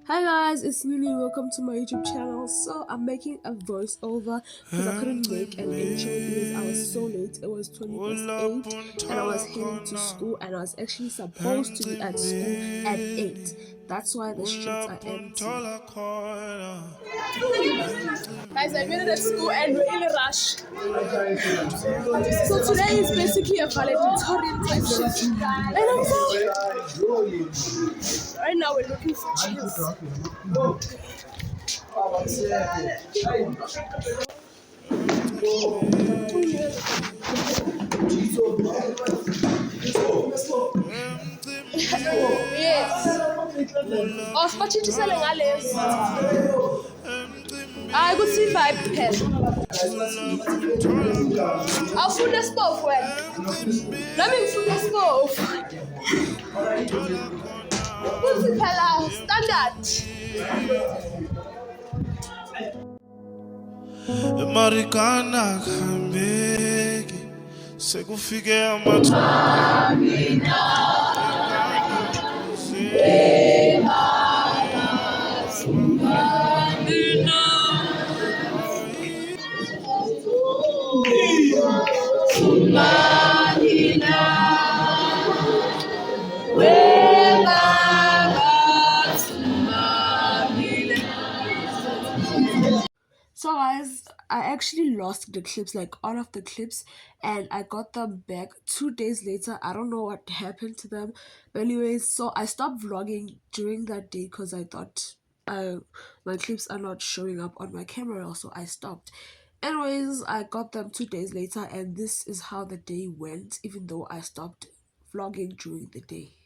Hi guys, it's Lily. Welcome to my YouTube channel. So I'm making a voiceover because I couldn't make an intro because I was so late. It was 20 past 8 and I was heading to school and I was actually supposed to be at school at 8. That's why the streets are empty. Guys, I made it at school and we're in a rush. So today is basically a valedictorian type shift. And right now we're looking for chairs. Yes. Oh, siphathisele ngalezi. Hayi kuthi vibe phela. Awufuna esibovu wena? Nami ngifuna esibovu. Kuthi phela standard. Emarikana khambeki sekufike amathuba So guys, I actually lost the clips, like all of the clips, and I got them back 2 days later. I don't know what happened to them. But anyways, so I stopped vlogging during that day because I thought my clips are not showing up on my camera, so I stopped. Anyways, I got them 2 days later and this is how the day went, even though I stopped vlogging during the day.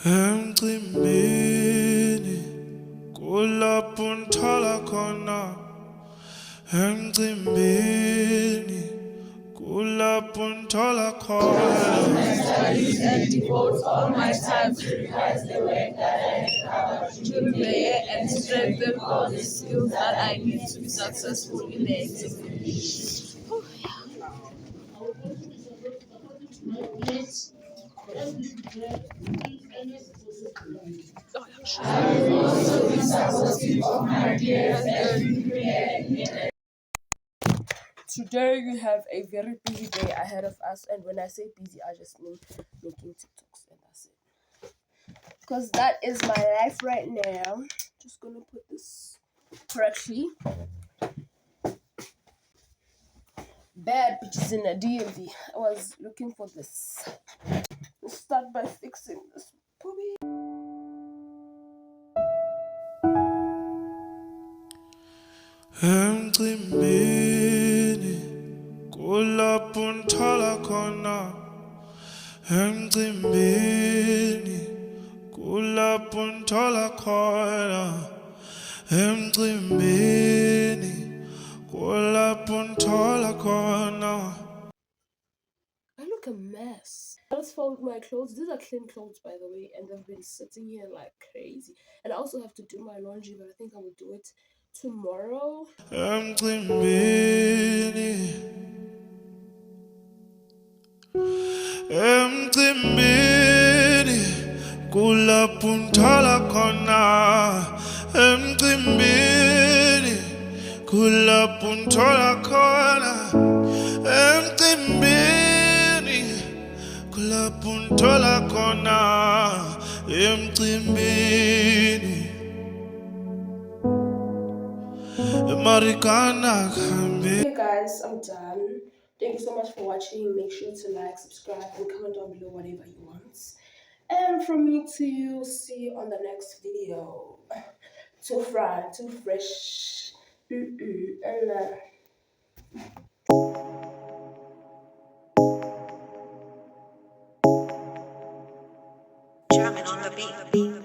emcimbini kulapho nthola khona emcimbini kulapho nthola khona And devote all my time to revise the work that I have during the year and strengthen all the skills that I need to be successful in the exam. Today we have a very busy day ahead of us, and when I say busy, I just mean making TikToks, and that's it. Because that is my life right now. Just gonna put this correctly. Bad bitches in the DMV. I was looking for this. Let's start by fixing this puppy. emcimbini kulapho nthola khona emcimbini kulapho nthola khona emcimbini kulapho nthola khona. I look a mess. I just fold my clothes. These are clean clothes, by the way, and they've been sitting here like crazy. And I also have to do my laundry, but I think I will do it tomorrow. Emcimbini emcimbini kulapho nthola khona emcimbini kulapho nthola khona emcimbini kulapho nthola khona emcimbini emarikana khambeki. Okay guys, I'm done. Thank you so much for watching. Make sure to like, subscribe, and comment down below whatever you want. And from me to you, see you on the next video. Too fried, too fresh. And German on the beat.